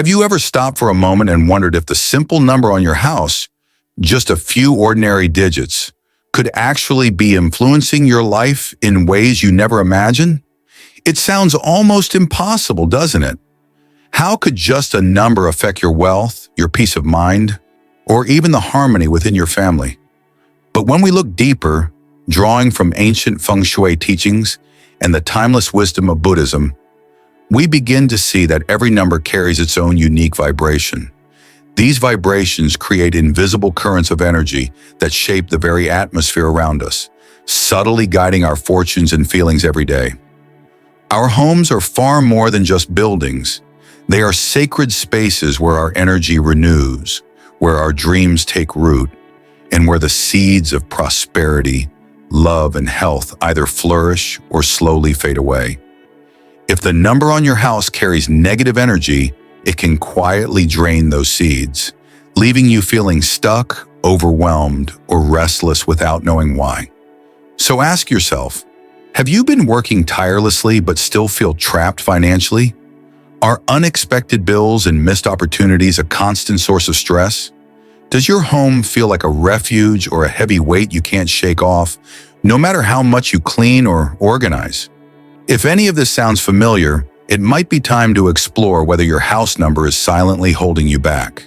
Have you ever stopped for a moment and wondered if the simple number on your house, just a few ordinary digits, could actually be influencing your life in ways you never imagined? It sounds almost impossible, doesn't it? How could just a number affect your wealth, your peace of mind, or even the harmony within your family? But when we look deeper, drawing from ancient Feng Shui teachings and the timeless wisdom of Buddhism, we begin to see that every number carries its own unique vibration. These vibrations create invisible currents of energy that shape the very atmosphere around us, subtly guiding our fortunes and feelings every day. Our homes are far more than just buildings. They are sacred spaces where our energy renews, where our dreams take root, and where the seeds of prosperity, love, and health either flourish or slowly fade away. If the number on your house carries negative energy, it can quietly drain those seeds, leaving you feeling stuck, overwhelmed, or restless without knowing why. So ask yourself, have you been working tirelessly but still feel trapped financially? Are unexpected bills and missed opportunities a constant source of stress? Does your home feel like a refuge or a heavy weight you can't shake off, no matter how much you clean or organize? If any of this sounds familiar, it might be time to explore whether your house number is silently holding you back.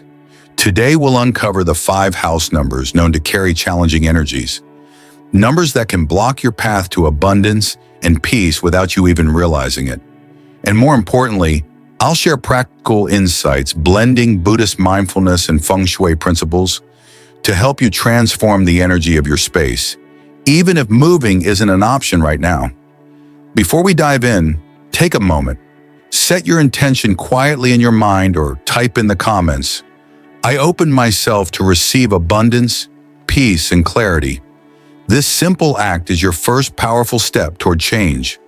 Today we'll uncover the 5 house numbers known to carry challenging energies. Numbers that can block your path to abundance and peace without you even realizing it. And more importantly, I'll share practical insights blending Buddhist mindfulness and Feng Shui principles to help you transform the energy of your space, even if moving isn't an option right now. Before we dive in, take a moment. Set your intention quietly in your mind or type in the comments. I open myself to receive abundance, peace, and clarity. This simple act is your first powerful step toward change.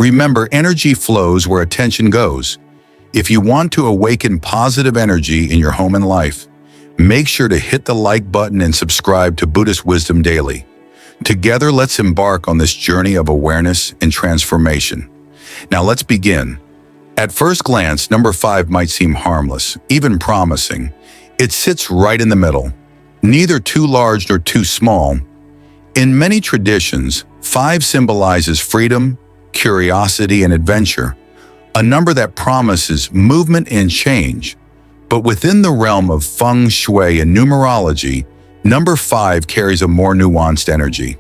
Remember, energy flows where attention goes. If you want to awaken positive energy in your home and life, make sure to hit the like button and subscribe to Buddhist Wisdom Daily. Together, let's embark on this journey of awareness and transformation. Now let's begin. At first glance, number 5 might seem harmless, even promising. It sits right in the middle, neither too large nor too small. In many traditions, 5 symbolizes freedom, curiosity, and adventure, a number that promises movement and change. But within the realm of Feng Shui and numerology, number 5 carries a more nuanced energy.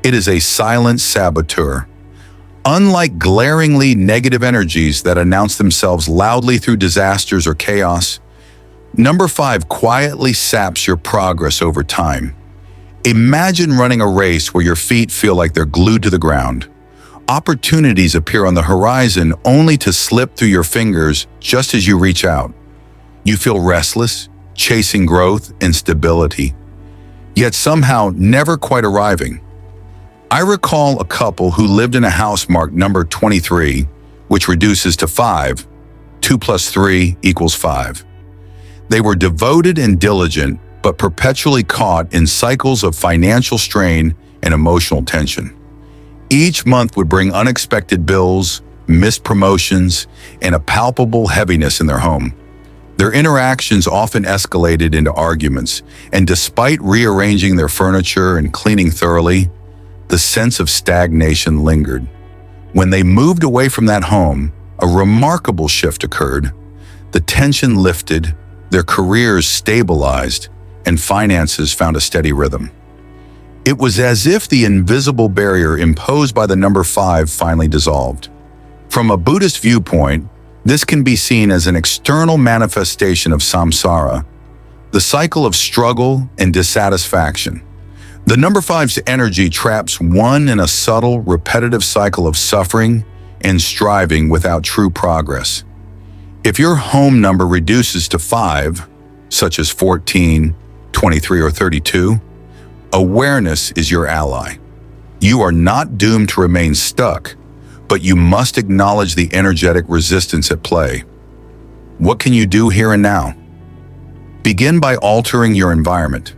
It is a silent saboteur. Unlike glaringly negative energies that announce themselves loudly through disasters or chaos, number 5 quietly saps your progress over time. Imagine running a race where your feet feel like they're glued to the ground. Opportunities appear on the horizon only to slip through your fingers just as you reach out. You feel restless, chasing growth and stability, yet somehow never quite arriving. I recall a couple who lived in a house marked number 23, which reduces to 5. 2 plus 3 equals 5. They were devoted and diligent, but perpetually caught in cycles of financial strain and emotional tension. Each month would bring unexpected bills, missed promotions, and a palpable heaviness in their home. Their interactions often escalated into arguments, and despite rearranging their furniture and cleaning thoroughly, the sense of stagnation lingered. When they moved away from that home, a remarkable shift occurred. The tension lifted, their careers stabilized, and finances found a steady rhythm. It was as if the invisible barrier imposed by the number 5 finally dissolved. From a Buddhist viewpoint, this can be seen as an external manifestation of samsara, the cycle of struggle and dissatisfaction. The number 5's energy traps one in a subtle, repetitive cycle of suffering and striving without true progress. If your home number reduces to 5, such as 14, 23, or 32, awareness is your ally. You are not doomed to remain stuck, but you must acknowledge the energetic resistance at play. What can you do here and now? Begin by altering your environment.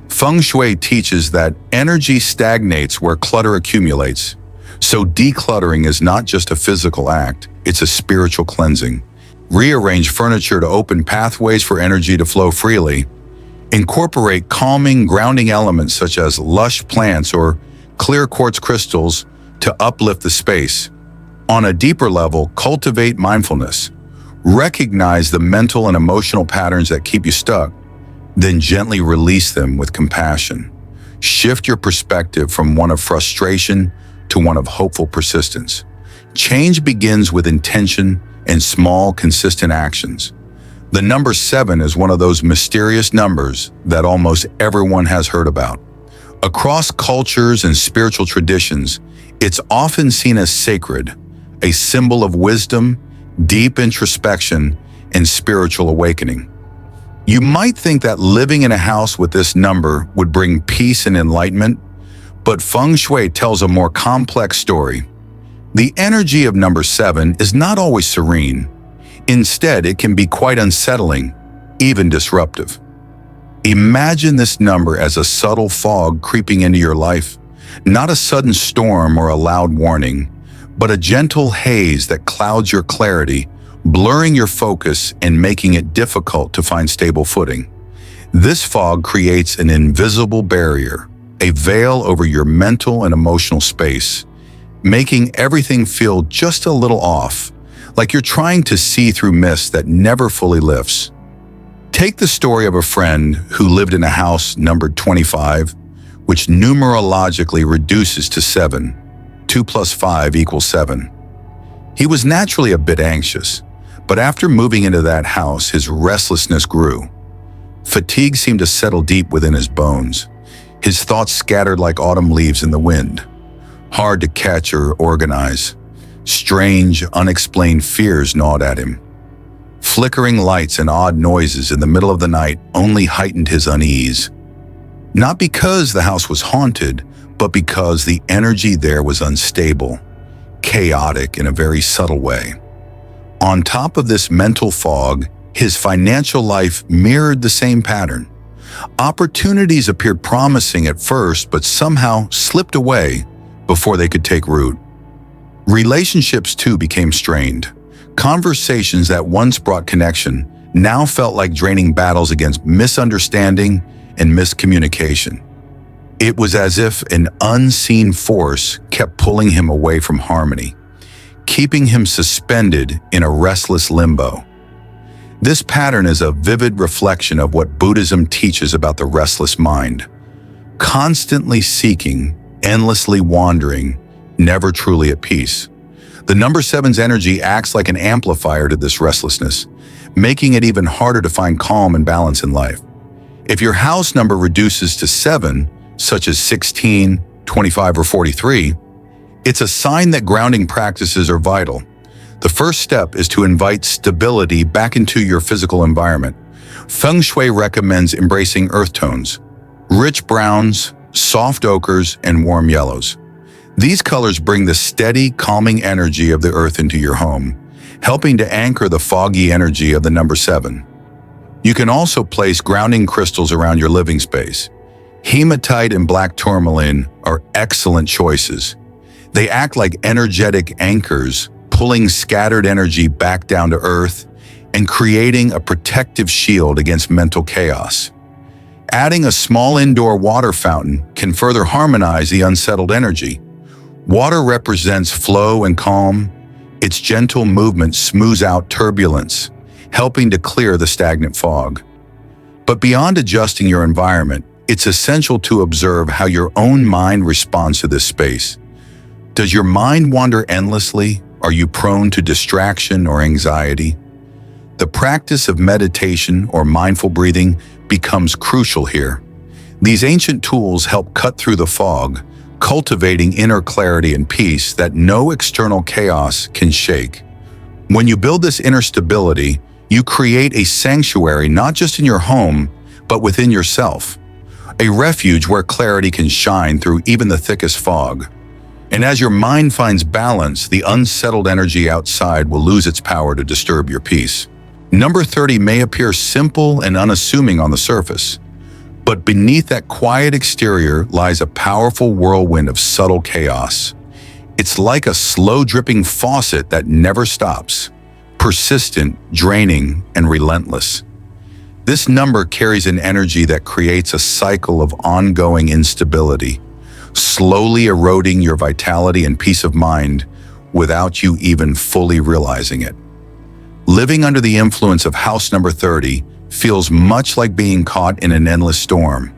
Feng Shui teaches that energy stagnates where clutter accumulates, so decluttering is not just a physical act, it's a spiritual cleansing. Rearrange furniture to open pathways for energy to flow freely. Incorporate calming, grounding elements such as lush plants or clear quartz crystals to uplift the space. On a deeper level, cultivate mindfulness. Recognize the mental and emotional patterns that keep you stuck, then gently release them with compassion. Shift your perspective from one of frustration to one of hopeful persistence. Change begins with intention and small, consistent actions. The number 7 is one of those mysterious numbers that almost everyone has heard about. Across cultures and spiritual traditions, it's often seen as sacred, a symbol of wisdom, deep introspection, and spiritual awakening. You might think that living in a house with this number would bring peace and enlightenment, but Feng Shui tells a more complex story. The energy of number 7 is not always serene. Instead, it can be quite unsettling, even disruptive. Imagine this number as a subtle fog creeping into your life, not a sudden storm or a loud warning, but a gentle haze that clouds your clarity, blurring your focus and making it difficult to find stable footing. This fog creates an invisible barrier, a veil over your mental and emotional space, making everything feel just a little off, like you're trying to see through mist that never fully lifts. Take the story of a friend who lived in a house numbered 25, which numerologically reduces to 7. 2 plus 5 equals 7. He was naturally a bit anxious, but after moving into that house, his restlessness grew. Fatigue seemed to settle deep within his bones. His thoughts scattered like autumn leaves in the wind, hard to catch or organize. Strange, unexplained fears gnawed at him. Flickering lights and odd noises in the middle of the night only heightened his unease. Not because the house was haunted, but because the energy there was unstable, chaotic in a very subtle way. On top of this mental fog, his financial life mirrored the same pattern. Opportunities appeared promising at first, but somehow slipped away before they could take root. Relationships too became strained. Conversations that once brought connection now felt like draining battles against misunderstanding and miscommunication. It was as if an unseen force kept pulling him away from harmony, keeping him suspended in a restless limbo. This pattern is a vivid reflection of what Buddhism teaches about the restless mind. Constantly seeking, endlessly wandering, never truly at peace. The number 7's energy acts like an amplifier to this restlessness, making it even harder to find calm and balance in life. If your house number reduces to 7, such as 16, 25, or 43, it's a sign that grounding practices are vital. The first step is to invite stability back into your physical environment. Feng Shui recommends embracing earth tones, rich browns, soft ochres, and warm yellows. These colors bring the steady, calming energy of the earth into your home, helping to anchor the foggy energy of the number 7. You can also place grounding crystals around your living space. Hematite and black tourmaline are excellent choices. They act like energetic anchors, pulling scattered energy back down to earth and creating a protective shield against mental chaos. Adding a small indoor water fountain can further harmonize the unsettled energy. Water represents flow and calm. Its gentle movement smooths out turbulence, helping to clear the stagnant fog. But beyond adjusting your environment, it's essential to observe how your own mind responds to this space. Does your mind wander endlessly? Are you prone to distraction or anxiety? The practice of meditation or mindful breathing becomes crucial here. These ancient tools help cut through the fog, cultivating inner clarity and peace that no external chaos can shake. When you build this inner stability, you create a sanctuary not just in your home, but within yourself, a refuge where clarity can shine through even the thickest fog. And as your mind finds balance, the unsettled energy outside will lose its power to disturb your peace. Number 30 may appear simple and unassuming on the surface, but beneath that quiet exterior lies a powerful whirlwind of subtle chaos. It's like a slow dripping faucet that never stops, persistent, draining, and relentless. This number carries an energy that creates a cycle of ongoing instability, slowly eroding your vitality and peace of mind without you even fully realizing it. Living under the influence of house number 30 feels much like being caught in an endless storm.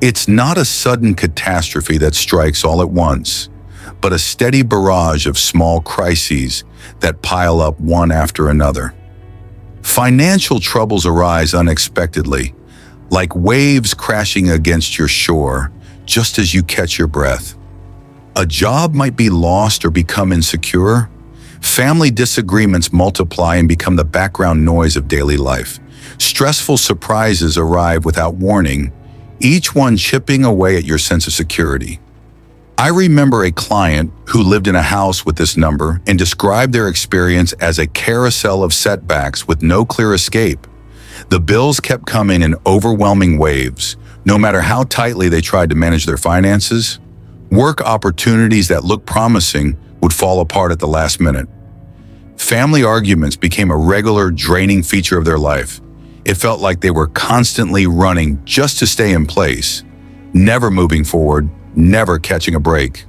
It's not a sudden catastrophe that strikes all at once, but a steady barrage of small crises that pile up one after another. Financial troubles arise unexpectedly, like waves crashing against your shore just as you catch your breath. A job might be lost or become insecure. Family disagreements multiply and become the background noise of daily life. Stressful surprises arrive without warning, each one chipping away at your sense of security. I remember a client who lived in a house with this number and described their experience as a carousel of setbacks with no clear escape. The bills kept coming in overwhelming waves, no matter how tightly they tried to manage their finances. Work opportunities that looked promising would fall apart at the last minute. Family arguments became a regular, draining feature of their life. It felt like they were constantly running just to stay in place, never moving forward, never catching a break.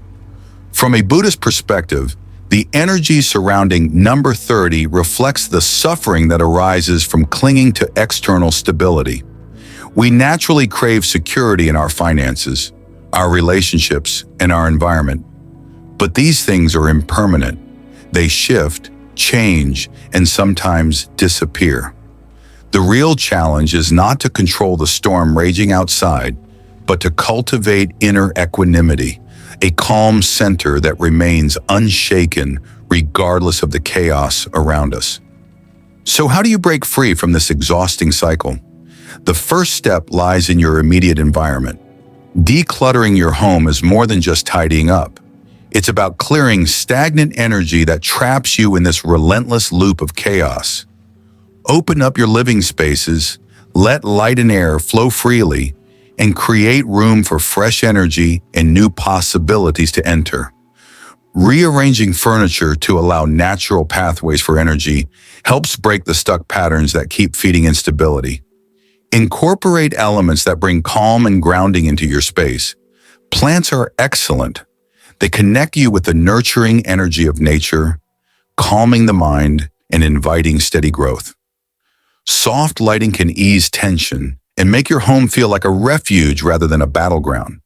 From a Buddhist perspective, the energy surrounding number 30 reflects the suffering that arises from clinging to external stability. We naturally crave security in our finances, our relationships, and our environment. But these things are impermanent. They shift, change, and sometimes disappear. The real challenge is not to control the storm raging outside, but to cultivate inner equanimity, a calm center that remains unshaken regardless of the chaos around us. So how do you break free from this exhausting cycle? The first step lies in your immediate environment. Decluttering your home is more than just tidying up. It's about clearing stagnant energy that traps you in this relentless loop of chaos. Open up your living spaces, let light and air flow freely, and create room for fresh energy and new possibilities to enter. Rearranging furniture to allow natural pathways for energy helps break the stuck patterns that keep feeding instability. Incorporate elements that bring calm and grounding into your space. Plants are excellent. They connect you with the nurturing energy of nature, calming the mind and inviting steady growth. Soft lighting can ease tension and make your home feel like a refuge rather than a battleground.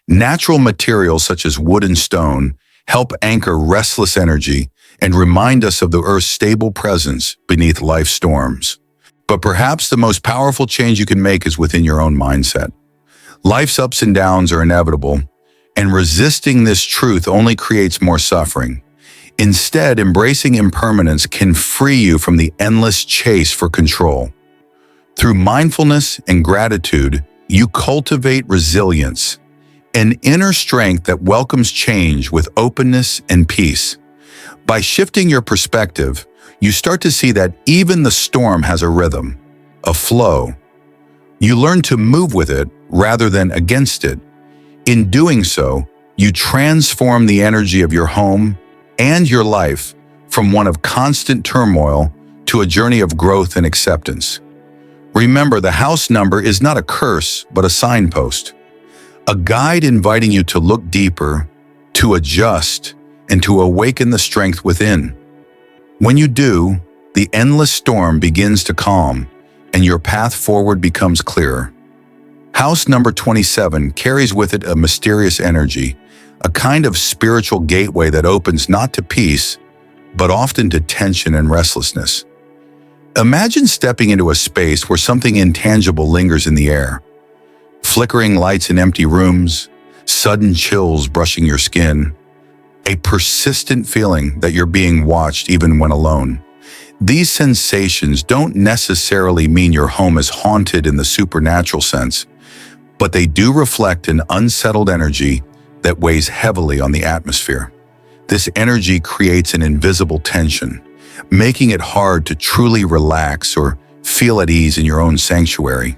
Natural materials such as wood and stone help anchor restless energy and remind us of the Earth's stable presence beneath life's storms. But perhaps the most powerful change you can make is within your own mindset. Life's ups and downs are inevitable, and resisting this truth only creates more suffering. Instead, embracing impermanence can free you from the endless chase for control. Through mindfulness and gratitude, you cultivate resilience, an inner strength that welcomes change with openness and peace. By shifting your perspective, you start to see that even the storm has a rhythm, a flow. You learn to move with it rather than against it. In doing so, you transform the energy of your home and your life from one of constant turmoil to a journey of growth and acceptance. Remember, the house number is not a curse, but a signpost, a guide inviting you to look deeper, to adjust, and to awaken the strength within. When you do, the endless storm begins to calm, and your path forward becomes clearer. House number 27 carries with it a mysterious energy, a kind of spiritual gateway that opens not to peace, but often to tension and restlessness. Imagine stepping into a space where something intangible lingers in the air. Flickering lights in empty rooms, sudden chills brushing your skin, a persistent feeling that you're being watched even when alone. These sensations don't necessarily mean your home is haunted in the supernatural sense, but they do reflect an unsettled energy that weighs heavily on the atmosphere. This energy creates an invisible tension, making it hard to truly relax or feel at ease in your own sanctuary.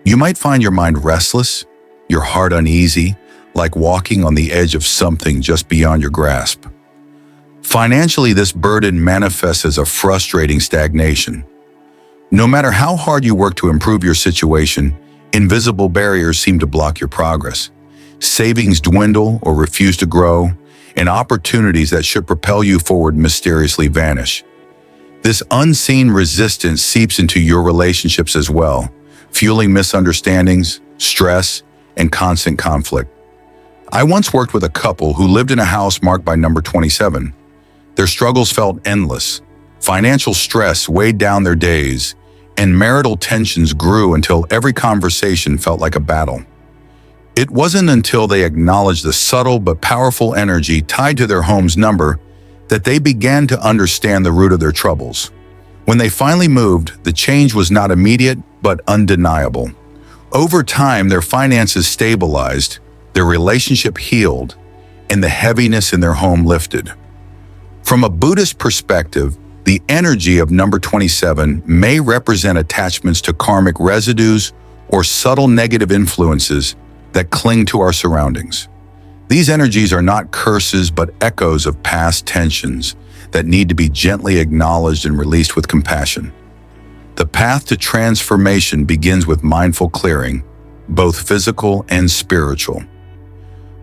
You might find your mind restless, your heart uneasy, like walking on the edge of something just beyond your grasp. Financially, this burden manifests as a frustrating stagnation. No matter how hard you work to improve your situation, invisible barriers seem to block your progress. Savings dwindle or refuse to grow, and opportunities that should propel you forward mysteriously vanish. This unseen resistance seeps into your relationships as well, fueling misunderstandings, stress, and constant conflict. I once worked with a couple who lived in a house marked by number 27. Their struggles felt endless. Financial stress weighed down their days, and marital tensions grew until every conversation felt like a battle. It wasn't until they acknowledged the subtle but powerful energy tied to their home's number that they began to understand the root of their troubles. When they finally moved, the change was not immediate but undeniable. Over time, their finances stabilized, their relationship healed, and the heaviness in their home lifted. From a Buddhist perspective, the energy of number 27 may represent attachments to karmic residues or subtle negative influences that cling to our surroundings. These energies are not curses but echoes of past tensions that need to be gently acknowledged and released with compassion. The path to transformation begins with mindful clearing, both physical and spiritual.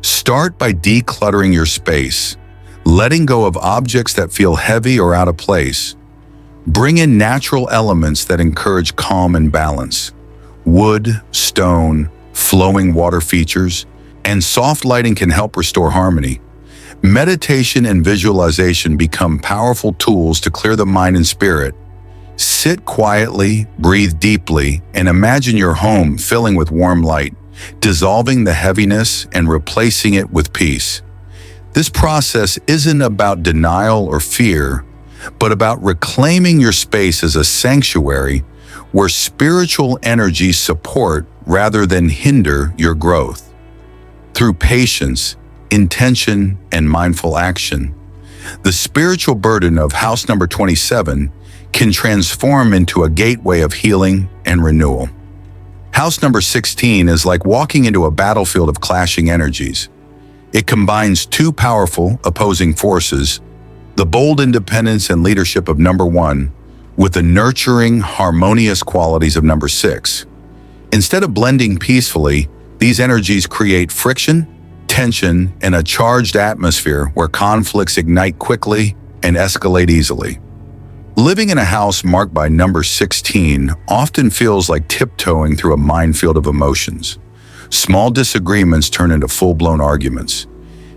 Start by decluttering your space, letting go of objects that feel heavy or out of place. Bring in natural elements that encourage calm and balance. Wood, stone, flowing water features, and soft lighting can help restore harmony. Meditation and visualization become powerful tools to clear the mind and spirit. Sit quietly, breathe deeply, and imagine your home filling with warm light, dissolving the heaviness and replacing it with peace. This process isn't about denial or fear, but about reclaiming your space as a sanctuary where spiritual energies support rather than hinder your growth. Through patience, intention, and mindful action, the spiritual burden of house number 27 can transform into a gateway of healing and renewal. House number 16 is like walking into a battlefield of clashing energies. It combines two powerful, opposing forces, the bold independence and leadership of number 1, with the nurturing, harmonious qualities of number 6. Instead of blending peacefully, these energies create friction, tension, and a charged atmosphere where conflicts ignite quickly and escalate easily. Living in a house marked by number 16 often feels like tiptoeing through a minefield of emotions. Small disagreements turn into full-blown arguments.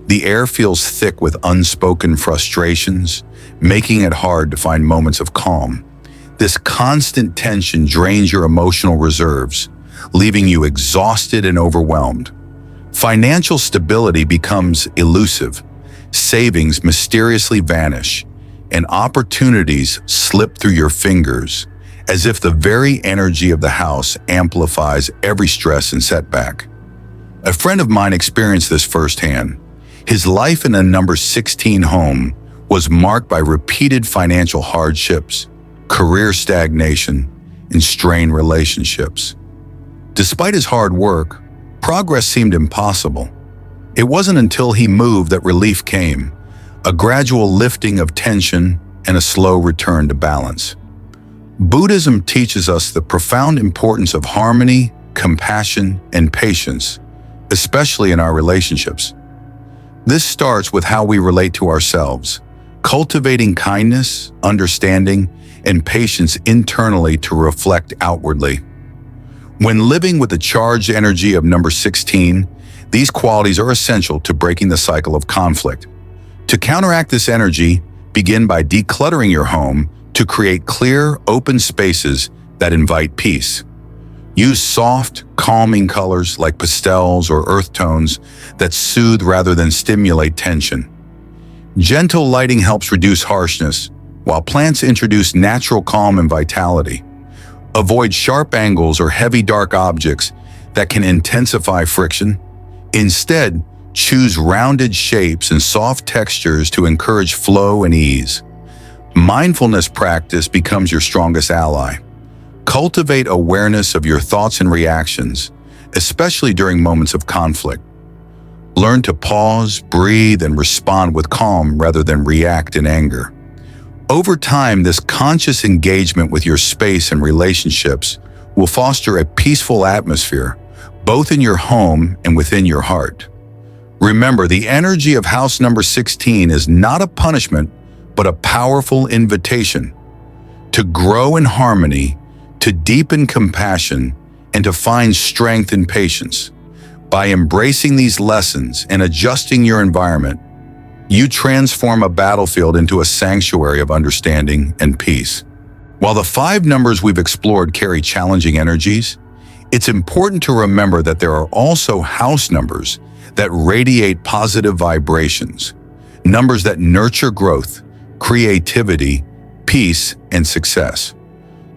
The air feels thick with unspoken frustrations, making it hard to find moments of calm. This constant tension drains your emotional reserves, leaving you exhausted and overwhelmed. Financial stability becomes elusive, savings mysteriously vanish, and opportunities slip through your fingers, as if the very energy of the house amplifies every stress and setback. A friend of mine experienced this firsthand. His life in a number 16 home was marked by repeated financial hardships, career stagnation, and strained relationships. Despite his hard work, progress seemed impossible. It wasn't until he moved that relief came, a gradual lifting of tension and a slow return to balance. Buddhism teaches us the profound importance of harmony, compassion, and patience, especially in our relationships. This starts with how we relate to ourselves, cultivating kindness, understanding, and patience internally to reflect outwardly. When living with the charged energy of number 16, these qualities are essential to breaking the cycle of conflict. To counteract this energy, begin by decluttering your home to create clear, open spaces that invite peace. Use soft, calming colors like pastels or earth tones that soothe rather than stimulate tension. Gentle lighting helps reduce harshness, while plants introduce natural calm and vitality. Avoid sharp angles or heavy dark objects that can intensify friction. Instead, choose rounded shapes and soft textures to encourage flow and ease. Mindfulness practice becomes your strongest ally. Cultivate awareness of your thoughts and reactions, especially during moments of conflict. Learn to pause, breathe, and respond with calm rather than react in anger. Over time, this conscious engagement with your space and relationships will foster a peaceful atmosphere, both in your home and within your heart. Remember, the energy of house number 16 is not a punishment, but a powerful invitation to grow in harmony, to deepen compassion, and to find strength and patience. By embracing these lessons and adjusting your environment, you transform a battlefield into a sanctuary of understanding and peace. While the 5 numbers we've explored carry challenging energies, it's important to remember that there are also house numbers that radiate positive vibrations, numbers that nurture growth, creativity, peace, and success.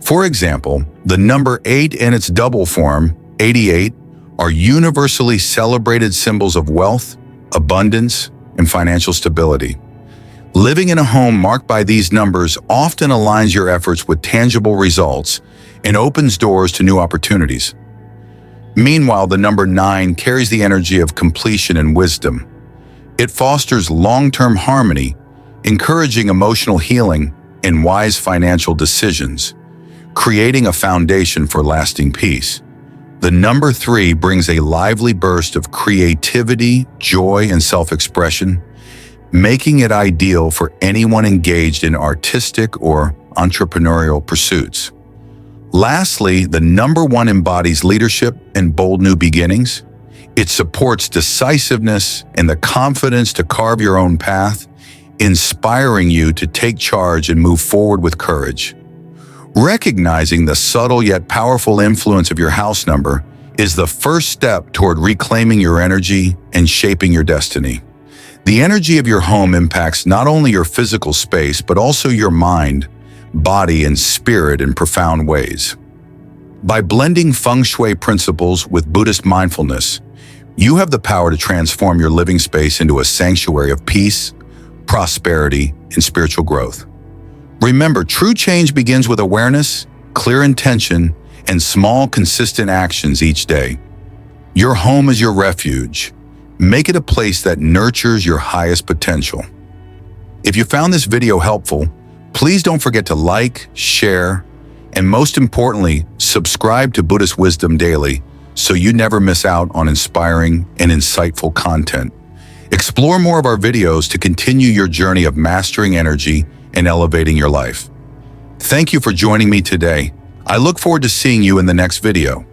For example, the number 8 and its double form, 88, are universally celebrated symbols of wealth, abundance, and financial stability. Living in a home marked by these numbers often aligns your efforts with tangible results and opens doors to new opportunities. Meanwhile, the number 9 carries the energy of completion and wisdom. It fosters long-term harmony, encouraging emotional healing and wise financial decisions, creating a foundation for lasting peace. The number 3 brings a lively burst of creativity, joy, and self-expression, making it ideal for anyone engaged in artistic or entrepreneurial pursuits. Lastly, the number 1 embodies leadership and bold new beginnings. It supports decisiveness and the confidence to carve your own path, inspiring you to take charge and move forward with courage. Recognizing the subtle yet powerful influence of your house number is the first step toward reclaiming your energy and shaping your destiny. The energy of your home impacts not only your physical space, but also your mind, body, and spirit in profound ways. By blending Feng Shui principles with Buddhist mindfulness, you have the power to transform your living space into a sanctuary of peace, prosperity, and spiritual growth. Remember, true change begins with awareness, clear intention, and small, consistent actions each day. Your home is your refuge. Make it a place that nurtures your highest potential. If you found this video helpful, please don't forget to like, share, and most importantly, subscribe to Buddhist Wisdom Daily so you never miss out on inspiring and insightful content. Explore more of our videos to continue your journey of mastering energy and elevating your life. Thank you for joining me today. I look forward to seeing you in the next video.